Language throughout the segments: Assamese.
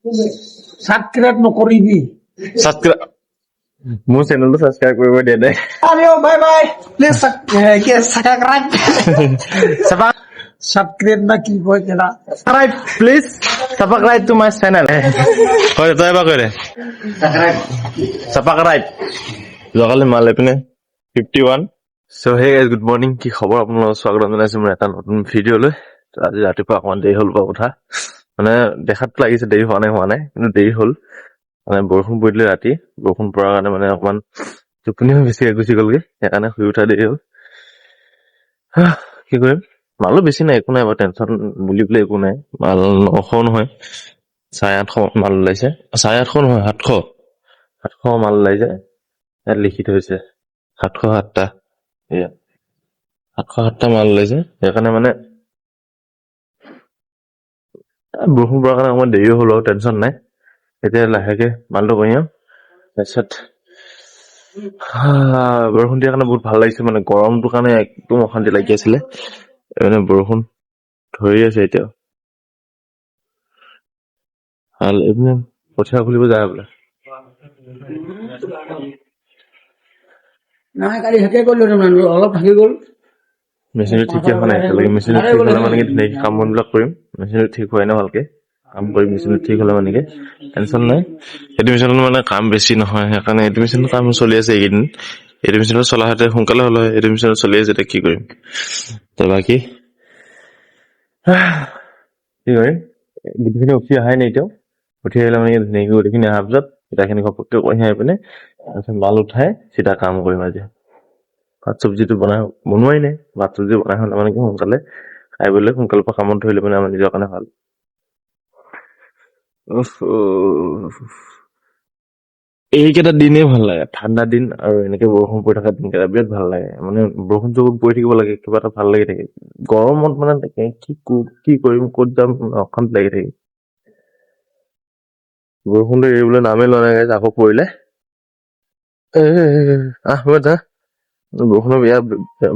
সাবস্ক্ৰাইব নকৰিবি সাবস্ক্ৰাইব মোৰ চেনেলটো সাবস্ক্ৰাইব কৰিব দিয়া নাই আরে bye bye please subscribe subscribe না কি কয় কেলা subscribe please subscribe to my channel হয় তই এবাৰ কৈ দে সাবস্ক্ৰাইব যোৱাকালি মালে পিনে 51 so hey guys good morning কি খবৰ আপোনালোকক স্বাগত জনাইছো মোৰ এটা নতুন ভিডিঅ'লৈ আজি ৰাতিপুৱা অকমান দেৰি হ'ল বাৰু কথা মানে দেখাত লাগিছে দেৰি হোৱা নাই কিন্তু দেৰি হ'ল মানে বৰষুণ পৰিলে ৰাতি বৰষুণ পৰাৰ কাৰণে মানে অকমান টোপনিও বেছি গুচি গ'লগে সেইকাৰণে শুই উঠা দেৰি হ'ল কি কৰিম মালো বেছি নাই একো নাই বাৰু টেনচন বুলিবলৈ একো নাই মাল 900 নহয় 850 মাল ওলাইছে 850 নহয় 700 মাল ওলাইছে ইয়াত লিখি থৈছে 707টা এয়া 707টা মাল ওলাইছে সেইকাৰণে মানে বৰষুণ পৰাৰ কাৰণে অকমান দেৰি হ'ল আৰু টেনচন নাই এতিয়া লাহেকে মালটো কৰিম তাৰপিছত বৰষুণ দিয়াৰ কাৰণে বহুত ভাল লাগিছে মানে গৰমটোৰ কাৰণে একদম অশান্তি লাগি আছিলে মানে বৰষুণ ধৰি আছে এতিয়া আৰু এপিনে কঠীয়া খুলিব যায় বোলে নাই কালি হেকে কৰিলো তাৰমানে অলপ থাকি গ'ল মেচিনটো ঠিকে হোৱা নাই এতিয়ালৈকে মেচিনটো ঠিক হ'লে মানে ধুনীয়াকে কাম বনবিলাক কৰিম মেচিনটো ঠিক হোৱাই নাই ভালকে কাম কৰিম মেচিনটো ঠিক হ'লে মানে টেনচন নাই এইটো মেচিনত মানে কাম বেছি নহয় সেইকাৰণে এইটো মেচিনৰ কাম চলি আছে এইকেইদিন এইটো মেচিনত চলা হতে সোনকালে হ'ল হয় এইটো মেচিনত চলি আছে এতিয়া কি কৰিম তো বাকী কি কৰিম গোটেইখিনি উঠি অহাই নাই এতিয়াও উঠি আহিলে মানে ধুনীয়াকে গোটেইখিনি অহাৰ পিছত ইটাখিনি ঘপককে কৰি আহি পিনে তাৰপিছত মাল উঠাই চিধা কাম কৰিম আজি ভাত চব্জিটো বনোৱাই নাই ভাত চব্জি বনাই হ'লে মানে কি সোনকালে খাই বলে সোনকালে পৰা কামত ধৰিলে মানে আমাৰ নিজৰ কাৰণে ভাল এইকেইটা দিনেই ভাল লাগে ঠাণ্ডা দিন আৰু এনেকে বৰষুণ পৰি থকা দিনকেইটা বিৰাট ভাল লাগে মানে বৰষুণ চৰষুণ পৰি থাকিব লাগে কিবা এটা ভাল লাগি থাকে গৰমত মানে কি কৰিম ক'ত যাম অশান্তি লাগি থাকে বৰষুণটো এৰিবলৈ নামেই লোৱা নাই আকৌ পৰিলে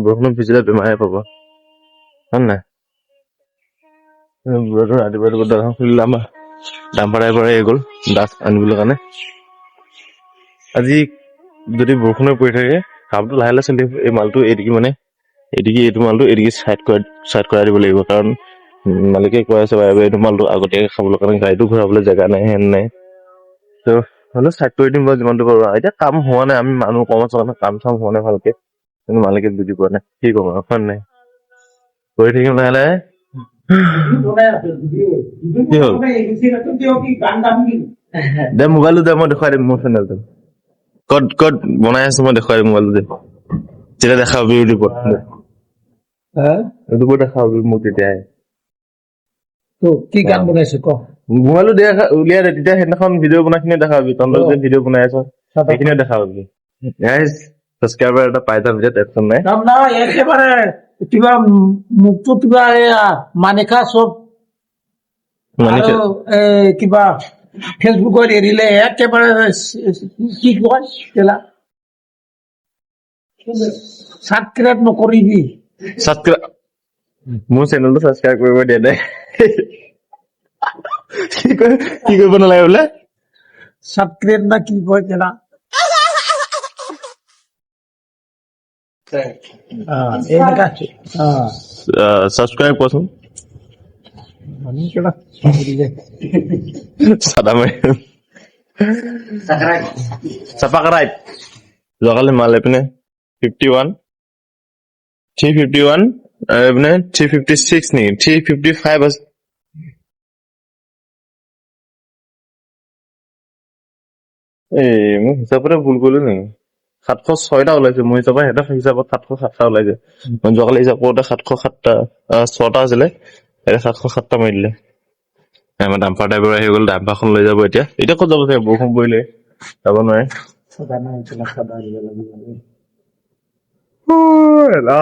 বৰষুণত ভিজিলে বেমাৰে পাব হয় নাই ৰাতিপুৱা দোকান খুলিলে আমাৰ ডাম্পাৰ ড্ৰাইভাৰ আহি গ'ল দাঁত আনিবলৈ কাৰণে আজি যদি বৰষুণে পৰি থাকে কামটো লাহে লাহে চলি এই মালটো এইটো মালটো এদিকে চাইড কৰাই দিব লাগিব কাৰণ মালিকে কৈ আছে বাৰু এইটো মালটো আগতীয়াকে খাবলৈ কাৰণে গাড়ীটো ঘূৰাবলৈ জেগা নাই হেন নাই তো হ'লেও চাইড কৰি দিম বাৰু যিমানটো পাৰো এতিয়া কাম হোৱা নাই আমি মানুহ কম আছো কাৰণে কাম চাম হোৱা নাই ভালকে কিন্তু মালিকে বুজি পোৱা নাই কি কম আৰু হয় নাই কৰি থাকিম লাহে লাহে কি হ'ল দে মোবাইলটো দে মই দেখুৱাই দিম মোৰ চেনেলটো ক'ত বনাই আছো মই দেখুৱাই দিম মোবাইলটো দে তেতিয়া দেখাবি ইউটিউবত ইউটিউবত দেখাবি মোক তেতিয়াই কি গান বনাইছো ক মোবাইলটো উলিয়াই দে তেতিয়া সেইদিনাখন ভিডিঅ' বনাইখিনি দেখাবি তহঁতৰ যে ভিডিঅ' বনাই আছ সেইখিনিও দেখাবি গাইজ ছাবস্ক্ৰাইবাৰ এটা পাই যাম যে টেনচন নাই একেবাৰে কিবা মোকতো কিবা মানিকা চব কিবা ফেচবুকত এৰিলে একেবাৰে কি কয় কেলা সাবস্ক্ৰাইব নকৰিবি মোৰ চেনেলটো সাবস্ক্ৰাইব কৰিব দিয়া নাই কি কৰিব নালাগে বোলে সাবস্ক্ৰাইব না কি কয় কেলা সাবস্ক্ৰাইব কৰচোন সাবস্ক্ৰাইব যোৱাকালি মাল এইপিনে 51 351 আৰু এইপিনে 356 নেকি 355 আছে মোৰ হিচাপতে ভুল কৰিলো নেকি 706টা ওলাইছে মোৰ হিচাপত 707টা ওলাইছে মই যোৱাকালি হিচাপ কৰোঁতে 707টা 6টা আছিলে এতিয়া 707টা মাৰি দিলে আমাৰ ডাম্পাৰ ড্ৰাইভাৰ আহি গ'ল ডাম্পাৰখন লৈ যাব এতিয়া ক'ত যাব চাগে বৰষুণ পৰিলে যাব নোৱাৰে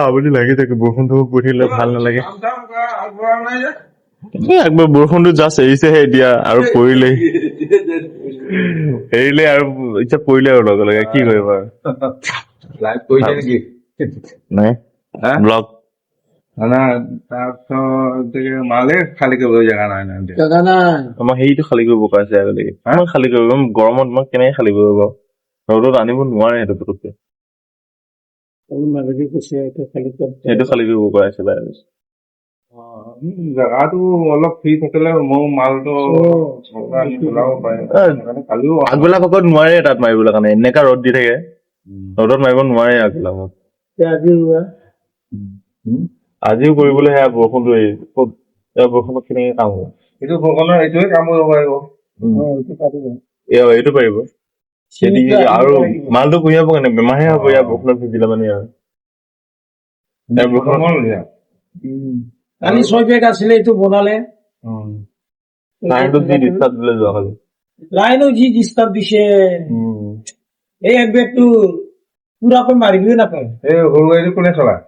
আপুনি লাগি থাকে বৰষুণটো পৰি থাকিলে ভাল নালাগে একবাৰ বৰষুণটো জাষ্ট এৰিছেহে এতিয়া আৰু পৰিলে আৰু এতিয়া পৰিলে আৰু লগে লগে কি কৰিবা নাই ব্লগ না তাৰপিছত মালে খালী কৰিবলৈ জেগা নাই না এতিয়া। জাগা নাই। আমাৰ সেইটো খালী কৰিব কৈ আছে আগলৈকে কিমান খালী কৰিব গৰমত মই কেনেকে খালী কৰিব বাৰু ৰ'দত আনিব নোৱাৰে সেইটো পটককে মালিকে কৈছে এতিয়া খালি সেইটো খালী কৰিব কৈ আছে বাৰে জেগাটো অলপ ফ্ৰী থাকিলে মোৰ মালটো আনি পেলাব পাৰিম সেইকাৰণে কালিও আগবেলা ভাগত নোৱাৰে তাত মাৰিবলৈ কাৰণে এনেকা ৰ'দ দি থাকে ৰ'দত মাৰিব নোৱাৰে আগবেলা ভাগত আজি ৰোৱা আজিও কৰিবলৈ সেয়া বৰষুণটো বৰষুণত কেনেকে কাম হ'ব এইটো ভগৱানৰ এইটোৱে কাম কৰিব পাৰিব এইটো পাৰিব খেতি আৰু মালটো কঢ়িয়াব কেনে বেমাৰহে হ'ব ইয়াৰ বৰষুণত ভিজিলে মানে আৰু ইয়াৰ বৰষুণত কালি 6 বেগ আছিলে এইটো বনালে কাৰেণ্টত যি ডিষ্টাৰ্ব দিলে যোৱাকালি লাইনো যি ডিষ্টাৰ্ব দিছে এই এক বেগটো পুৰাকৈ মাৰিবই নাপায় এই সৰু গাড়ীটো কোনে চলায়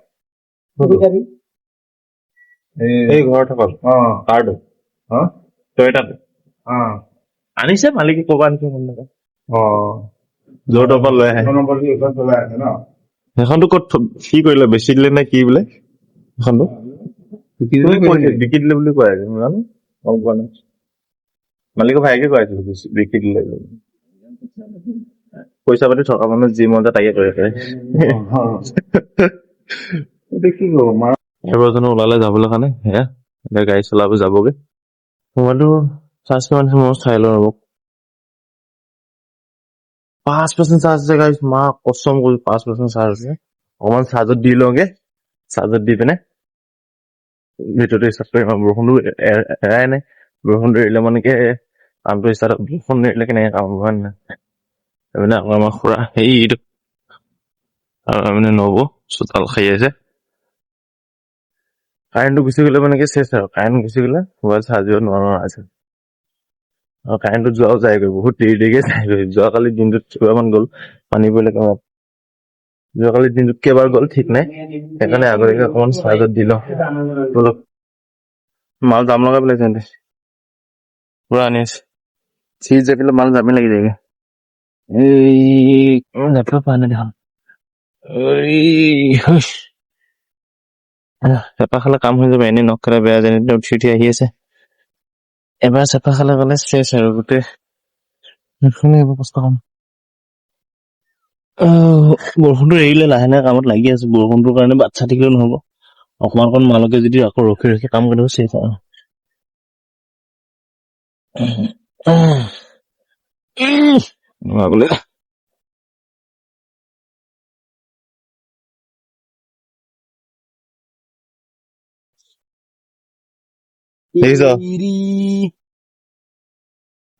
সৰু গাড়ী এই ঘৰত থকা কাৰটো টয়টাটো আনিছে মালিকে ক'বা আনিছে গম নাপায় য'ৰ ত'ৰ পৰা লৈ আহে চলাই আছে ন সেইখনতো ক'ত কি কৰিলে বেচি দিলে নে কি বোলে সেইখনতো বিকি দিলে বুলি কয় জানো গম পোৱা নাই মালিকৰ ভাইকে কৈ আছিল বিকি দিলে পইচা পাতি থকা মানুহ যি মন যায় তাকে কৰে এতিয়া কি কৰো এবাৰজনো ওলালে যাবলৈ কাৰণে সেয়া এতিয়া গাড়ী চলাব যাবগে মোবাইলটো চাৰ্জ কিমান মই চাই লওঁ ৰ'ব 5% চাৰ্জ আছে গাইছ মা কচম কৰি 5% চাৰ্জ আছে অকমান চাৰ্জত দি লওঁগে চাৰ্জত দি পিনে ভিতৰতে ষ্টাৰ্ট কৰিম বৰষুণটো এৰাই নাই বৰষুণটো এৰিলে মানে কি কামটো ষ্টাৰ্ট বৰষুণ এৰিলে কেনেকে কাম হ'ব হয় নাই মানে আমাৰ খুৰা সেইটো মানে নব চোতাল খাই আছে কাৰেণ্টটো গুচি গ'লে মানে কি চেচ আৰু কাৰেণ্ট গুচি গ'লে মোবাইল চাৰ্জ দিব নোৱাৰা আছে আৰু কাৰেণ্টটো যোৱাও যায়গৈ বহুত দেৰিকে যায়গৈ যোৱাকালি দিনটোত কেইবাৰমান গ'ল পানী পৰিলে কামত যোৱাকালি দিনটোত কেইবাৰ গ'ল ঠিক নাই সেইকাৰণে আগতীয়াকে অকণমান চাৰ্জত দি লওঁ অলপ মাল দাম লগাই পেলাইছে সিহঁতে পুৰা আনি আছে চিজ জাপিলে মাল দামে লাগি যায়গৈ এই জাপিব পৰা নাই দেখোন চেপা খালে কাম হৈ যাব এনেই নখ খালে বেয়া যেনে উঠি উঠি আহি আছে এবাৰ চেপা খালে গ'লে চেচ আৰু গোটেই কষ্ট কাম বৰষুণটো এৰিলে লাহে লাহে কামত লাগি আছো বৰষুণটোৰ কাৰণে বাট চাই থাকিলেও নহব অকমান মালকে যদি আকৌ ৰখি ৰখি কাম কৰিব চেচ আৰু বোলে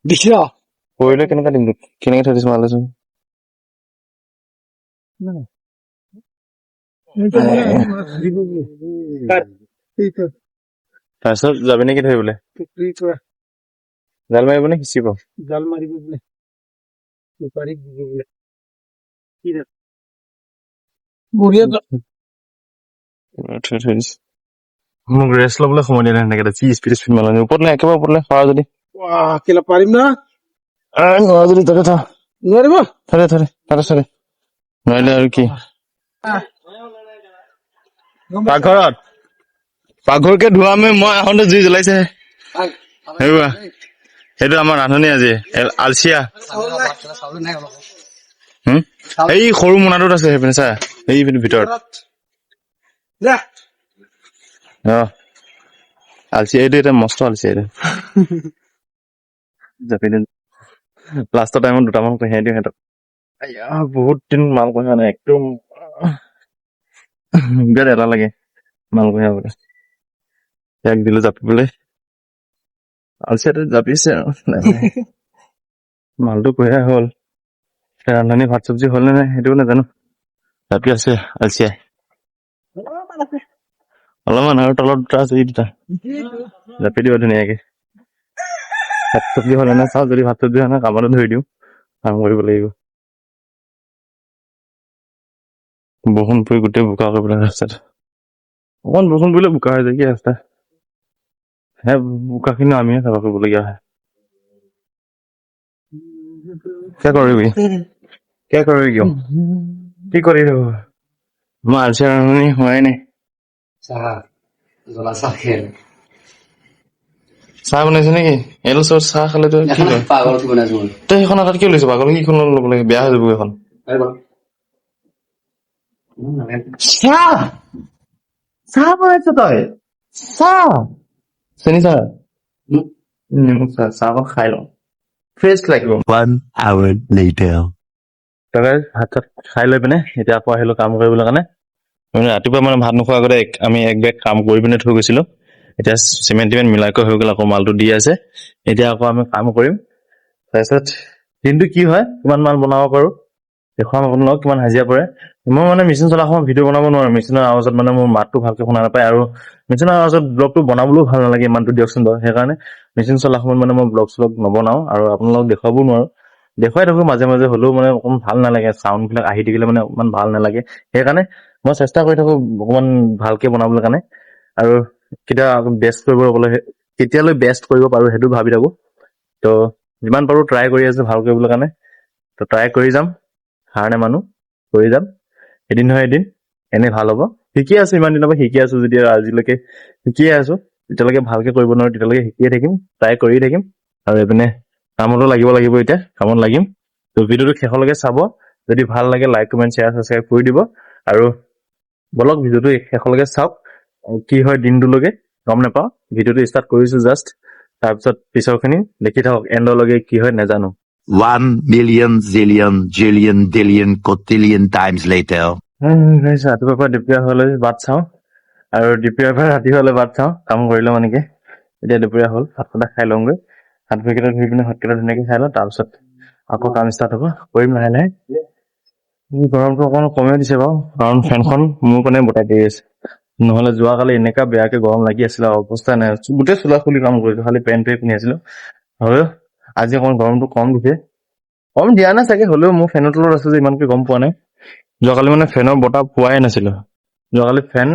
দেখিছ কৰিলে কেনেকুৱা দিনটো কেনেকে থৈ দিছো মাল আছো তাৰপিছত যাবি নেকি ধৰিবলৈ জাল মাৰিব নে সিঁচিব জাল মাৰিব বোলে বেপাৰীক দিব বোলে বঢ়িয়া থৈ দিছো মোক ৰেষ্ট ল'বলৈ সময় দিয়া নাই সেনেকে যি স্পীড মাল ওপৰত নাই একেবাৰে ওপৰত নাই পাৰা যদি কেলা পাৰিম না নোৱাৰা যদি তাতে থ নোৱাৰিব থৰে থৰে নোৱাৰিলে আৰু কি পাকঘৰকে ধোৱামে মই আহোঁতে জুই জ্বলাইছে সেইবা সেইটো আমাৰ ৰান্ধনি আজি আলচিয়া এই সৰু মোনাটোত আছে সেইপিনে চা এই ভিতৰত আলচিয়া এইটো এটা মস্ত আলচিয়া এইটো জাপি দিন লাষ্টৰ টাইমত দুটামান কঢ়িয়াই দিওঁ সিহঁতক বহুত দিন মাল কঢ়িয়া নাই একদম বিৰাট এটা লাগে মাল কঢ়িয়াবলৈ ইয়াক দিলো জাপিবলৈ আলচিয়াটো জাপিছে আৰু মালটো কঢ়িয়াই হ'ল ৰান্ধনি ভাত চব্জি হ'ল নে নাই সেইটোও নাজানো জাপি আছে আলচিয়াই অলপমান আৰু তলত দুটা আছে এই দুটা জাপি দিবা ধুনীয়াকে ভাত চব্জি হ'লে না চাওঁ যদি ভাত চব্জি হয় না কামতো ধৰি দিওঁ কাম কৰিব লাগিব বৰষুণ পৰি গোটেই বোকা কৰি পেলাই ৰাস্তাত অকমান বৰষুণ পৰিলে বোকা হৈ যায় কি ৰাস্তা সেই বোকাখিনি আমিহে চাফা কৰিবলগীয়া হয় কিয় কিয় কি কৰি মই আলচিয়া ৰান্ধনি হোৱাই নাই জ্বলা চাহ খেয়ে চাহ বনাইছে নেকি? এইটো চব চাহ খালে তই কি কয়? পাগল উঠি বনাইছো মই তই সেইখন হাতত কিয় লৈছ? পাগল কিখন ল'ব লাগে? বেয়া হৈ যাব এইখন। চাহ চাহ বনাইছ তই? চাহ চেনি চাহ চাহ চাহ অকণ খাই লওঁ, ফ্ৰেছ লাগিব। 1 hour later. তাকে ভাত চাত খাই লৈ পিনে এতিয়া আকৌ আহিলো কাম কৰিবলৈ কাৰণে। মানে ৰাতিপুৱা মানে ভাত নোখোৱাৰ আগতে আমি এক বেগ কাম কৰি পিনে থৈ গৈছিলো। এতিয়া চিমেণ্ট টিমেণ্ট মিলাকৈ হৈ গ'ল, আকৌ মালটো দি আছে। এতিয়া আকৌ আমি কাম কৰিম। তাৰপিছত দিনটো কি হয়, কিমান মাল বনাব পাৰো দেখুৱাম আপোনালোকক, কিমান হাজিৰা পৰে। মই মানে মেচিন চলা সময়ত ভিডিঅ' বনাব নোৱাৰো, মেচিনৰ আৱাজত মানে মোৰ মাতটো ভালকে শুনা নাপায়, আৰু মেচিনৰ আৱাজত ব্লগটো বনাবলৈও ভাল নালাগে ইমানটো, দিয়কচোন বাৰু। সেইকাৰণে মেচিন চলা সময়ত মানে মই ব্লগ শ্লগ নবনাও, আৰু আপোনালোকক দেখুৱাবও নোৱাৰো। দেখুৱাই থাকো মাজে মাজে, হ'লেও মানে অকমান ভাল নালাগে, চাউণ্ড বিলাক আহি থাকিলে মানে অকমান ভাল নালাগে। সেইকাৰণে মই চেষ্টা কৰি থাকো অকমান ভালকে বনাবলৈ কাৰণে, আৰু কেতিয়ালৈ বেষ্ট কৰিব পাৰো সেইটো ভাবি থাকো। ত' যিমান পাৰো ট্ৰাই কৰি আছো ভাল কৰিবলৈ কাৰণে। ত' ট্ৰাই কৰি যাম, হাৰ নেমানো, কৰি যাম। এদিন নহয় এদিন এনে ভাল হ'ব। শিকি আছো, ইমান দিনৰ পৰা শিকি আছো, যেতিয়া আজিলৈকে শিকিয়ে আছো। যেতিয়ালৈকে ভালকে কৰিব নোৱাৰো তেতিয়ালৈকে শিকিয়ে থাকিম, ট্ৰাই কৰি থাকিম। আৰু এইপিনে কামতো লাগিব এতিয়া, কামত লাগিম। ত' ভিডিঅ'টো শেষলৈকে চাব, যদি ভাল লাগে লাইক কমেণ্ট শ্বেয়াৰ ছাবস্ক্ৰাইব কৰি দিব। আৰু বলক ভিডিঅ'টো শেষলৈকে চাওক, কি হয় দিনটোলৈকে গম নাপাওঁ। ভিডিঅ'টো ষ্টাৰ্ট কৰিছো জাষ্ট, তাৰপিছত পিছৰখিনি দেখি থাকক, এণ্ডলৈকে কি হয় নাজানো। 1 million zillion jillion dillion cotillion times later. ৰাতিপুৱাৰ পৰা দুপৰীয়া হ'লে ভাত চাওঁ, আৰু দুপৰীয়াৰ পৰা ৰাতি হ'লে ভাত চাওঁ, কাম কৰিলো মানেকে। এতিয়া দুপৰীয়া হ'ল, ভাতকেইটা খাই লওঁগৈ। হাত ভৰিকেইটা ধুই পিনে ভাতকেইটা ধুনীয়াকে খাই লওঁ, তাৰপিছত আকৌ কাম ষ্টাৰ্ট হ'ব, কৰিম লাহে লাহে। গৰমটো অকমান কমেই দিছে বাৰু, কাৰণ ফেনখন মোৰ কাৰণে বতাই দি আছে। নহলে যোৱাকালি এনেকা বেয়াকে গৰম লাগি আছিলে, অৱস্থা নাই। গোটেই চোলা খুলি কাম কৰিছো, খালি পেণ্টটোৱে পিন্ধি আছিলো। হ'লেও আজি অকমান গৰমটো কম দিছে, কম দিয়া নাই চাগে, হ'লেও মোৰ ফেনৰ তলত আছো যে ইমানকে গম পোৱা নাই। যোৱাকালি মানে ফেনৰ বতাহ পোৱাই নাছিলো। যোৱাকালি ফেন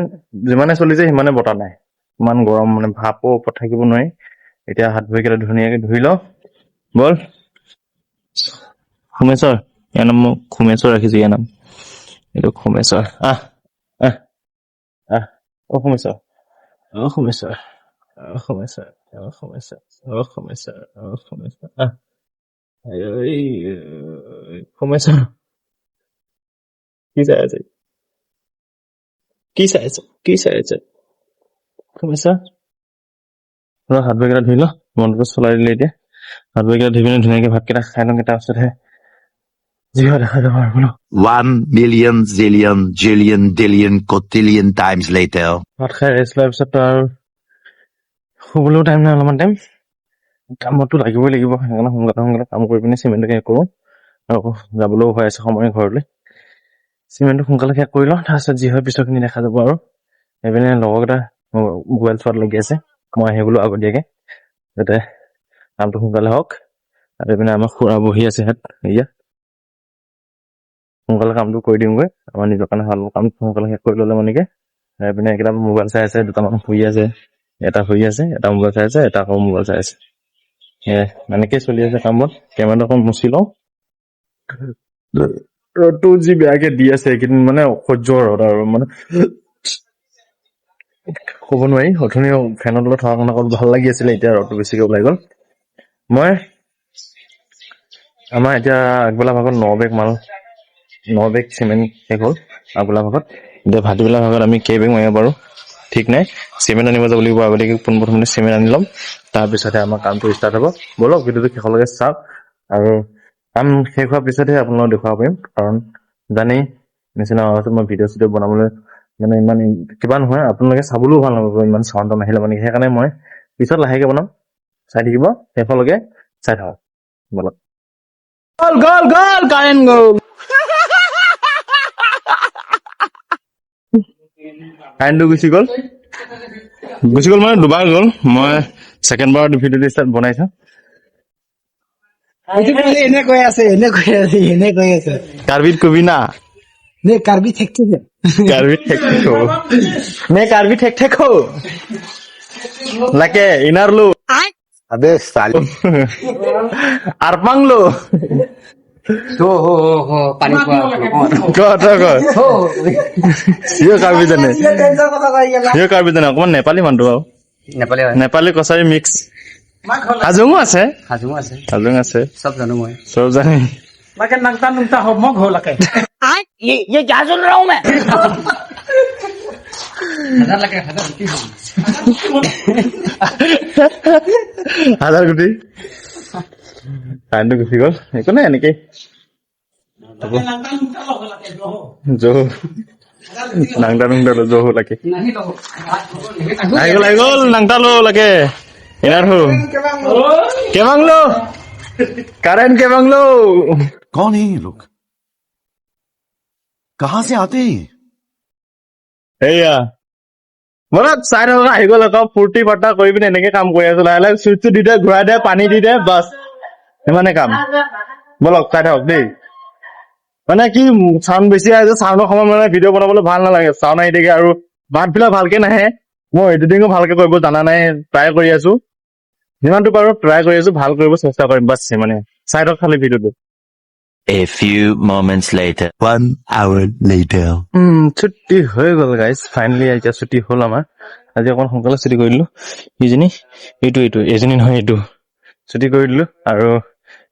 যিমানে চলিছে সিমানে বতাহ নাই, ইমান গৰম, মানে ভাপৰ ওপৰত থাকিব নোৱাৰি। এতিয়া হাত ভৰিকেইটা ধুনীয়াকে ধুই লওঁ, বল। সোমেশ্বৰ, ইয়াৰ নাম মই সোমেশ্বৰ ৰাখিছো, ইয়াৰ নাম এইটো সোমেশ্বৰ। আহ আহ আহ, অ সোমেশ্বৰ, অ সোমেশ্বৰ, অ সোমেশ্বৰ, অ সোমেশ্বৰ, অ সোমেশ্বৰ, অ সোমেশ্বৰ, আহ সোমেশ্বৰ, কি চাই আছে, কি চাই আছে, কি চাই আছে সোমেশ্বৰ? হাত ভৰিকেইটা ধুই ল, মনটো চলাই দিলে এতিয়া। হাত ভৰিকেইটা ধুই পিনে ধুনীয়াকে ভাতকেইটা খাই লওঁগে, তাৰপিছতহে যি হয় দেখা যাব আৰু বোলো। 1 million zillion jillion dillion cotillion times later. ভাত খাই ৰেষ্ট লোৱাৰ পিছত আৰু শুবলৈও টাইম নাই, অলপমান টাইম কামতো লাগিবই লাগিব। সেইকাৰণে সোনকালে কাম কৰি পিনে চিমেণ্টটো শেষ কৰোঁ, আৰু যাবলৈও হৈ আছে সময় ঘৰলৈ। চিমেণ্টটো সোনকালে শেষ কৰি লওঁ, তাৰপিছত যি হয় পিছৰখিনি দেখা যাব। আৰু এইপিনে লগৰকেইটা মোবাইল চোৱাত লাগি আছে, মই আহিবলৈ আগতীয়াকে, যাতে কামটো সোনকালে হওক। আৰু এইপিনে আমাৰ খুৰা বহি আছে ইয়াত, সোনকালে কামটো কৰি দিওঁগৈ, আমাৰ নিজৰ কাৰণে ভাল। কামটো সোনকালে শেষ কৰি ল'লে মানেকে। এইপিনে এইকেইটা মোবাইল চাই আছে, দুটামান শুই আছে, এটা শুই আছে, এটা মোবাইল চাই আছে, এটা আকৌ মোবাইল চাই আছে। এনেকে চলি আছে কামত। কেমেৰাটো অকণ মুচি লওঁ, ৰ'দটো যি বেয়াকে দি আছে এইকেইদিন, মানে অসহ্য ৰ'দ, আৰু মানে ক'ব নোৱাৰি। অথনি ফেনৰ তলত থকা কাৰণে অকণ ভাল লাগি আছিলে, এতিয়া ৰ'দটো বেছিকে ওলাই গ'ল। মই আমাৰ এতিয়া আগবেলা ভাগত 9 বেগ চিমেণ্ট শেষ হ'ল আগবেলা ভাগত। এতিয়া ভাটিবেলা ভাগত আমি কেইবেগ মাৰিব পাৰো ঠিক নাই। চিমেণ্ট আনিব যাব লাগিব আগতীয়াকে, পোনপ্ৰথমতে চিমেণ্ট আনি ল'ম, তাৰপিছতহে আমাৰ কামটো ষ্টাৰ্ট হ'ব। ব'লক ভিডিঅ'টো শেষলৈকে চাওক, আৰু কাম শেষ হোৱাৰ পিছতহে আপোনালোকক দেখুৱাব পাৰিম। কাৰণ জানেই নিচিনা মই ভিডিঅ' চিডিঅ' বনাবলৈ মানে ইমান কিবা নহয়, আপোনালোকে চাবলৈও ভাল নাপাব ইমান চাউণ্ড নাহিলে মানে। সেইকাৰণে মই পিছত লাহেকে বনাম, চাই থাকিব, শেষলৈকে চাই থাকক। বলক। গ'ল গ'ল গ'ল, কাৰেণ্ট গ'ল, কাৰেণ্টটো গুচি গ'ল মানে দুবাৰ গ'ল। মই ছেকেণ্ড বাৰত ভিডিঅ'টো ষ্টাৰ্ট বনাইছো। এনে কৈ আছে কাৰ্বিত কবি না, নে কাৰ্বি ঠেকছে যে কাৰ্বিত ঠেক ঠেক লাকে ইনাৰ লো Abe sali. আৰপাং লো পানী খোৱা ক তই ক সিও কাৰ্বি জানে সিও কাৰ্বি জানে অকমান নেপালী মানুহটো আৰু নেপালী হয় নেপালী কছাৰী মিক্স হাজোঙো আছে হাজোঙো আছে হাজোং আছে চব জানো মই চব জানে Lagi nangta ho mog ho lake. ये क्या सुन रहा हूँ मैं हजार लगे हजार रुपये হাজাৰ কোটি কাৰেণ্টটো গুচি গ'ল একো নাই এনেকেই Lagi nangta ho lake ho. Zoho নাংটা নুংটা Zoho লাগে नहीं तो আহি গ'ল নাংটা লো লাগে এনাৰ হো কেমাং লো কাৰেণ্ট কেমাং লো कौन है ये लोग कहाँ से आते हैं এয়া মনত চাই থকা আহি গ'ল আকৌ ফূৰ্তি ফাৰ্তা কৰি পিনে এনেকে কাম কৰি আছো লাহে লাহে চুইচটো দি দে ঘূৰাই দে পানী দি দে বাছ সিমানে কাম বলক চাই থাকক দেই মানে কি চাউণ্ড বেছি আহে যে চাউণ্ডৰ সময়ত মানে ভিডিঅ' বনাবলৈ ভাল নালাগে চাউণ্ড আহি থাকে আৰু মাতবিলাক ভালকে নাহে মই এডিটিঙো ভালকে কৰিব জানা নাই ট্ৰাই কৰি আছো যিমানটো পাৰো ট্ৰাই কৰি আছো ভাল কৰিব চেষ্টা কৰিম বাছ মানে চাই থাকক খালি ভিডিঅ'টো A few moments later 1 hour later ছুটি হৈ গ'ল গাইজ ফাইনেলি এতিয়া ছুটি হ'ল আমাৰ আজি অকণ সোনকালে ছুটি কৰি দিলো ইজনী এইটো এজনী নহয় এইটো ছুটি কৰি দিলো আৰু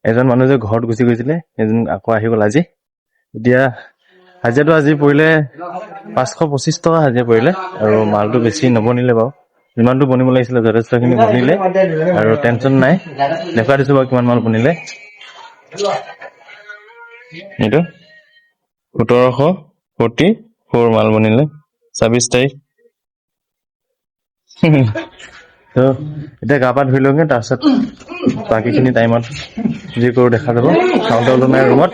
এজন মানুহ যে ঘৰত গুচি গৈছিলে এজন আকৌ আহি গ'ল আজি এতিয়া হাজিৰাটো আজি পৰিলে 525 টকা হাজিৰা পৰিলে আৰু মালটো বেছি নবনিলে বাৰু যিমানটো বনিব লাগিছিলে যথেষ্টখিনি বনিলে আৰু টেনচন নাই দেখুৱাই দিছো বাৰু কিমান মাল বনিলে এইটো 1744 মাল বনিলে 26 তাৰিখ তো এতিয়া গা পা ধুই লওঁগে তাৰপিছত বাকীখিনি টাইমত যি কৰোঁ দেখা যাব চাউল নাই ৰুমত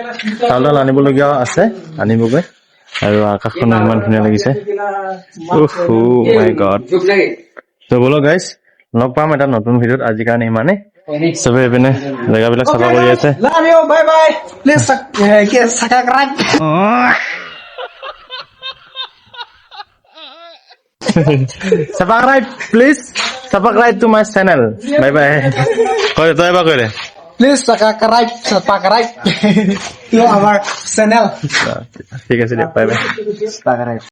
চাউল আনিবলগীয়া আছে আনিবগৈ আৰু আকাশখনো ইমান ধুনীয়া লাগিছে মাই গড তো বলো গাইজ লগ পাম এটা নতুন ভিডিঅ'ত আজিৰ কাৰণে ইমানেই চবে এইপিনে জেগাবিলাক চাফা কৰি আছে Love you. Bye bye. Please subscribe. subscribe please subscribe to my channel bye bye কয় তই এবাৰ কৈ দে Please subscribe to our channel. ঠিক আছে দিয়া বাই বাই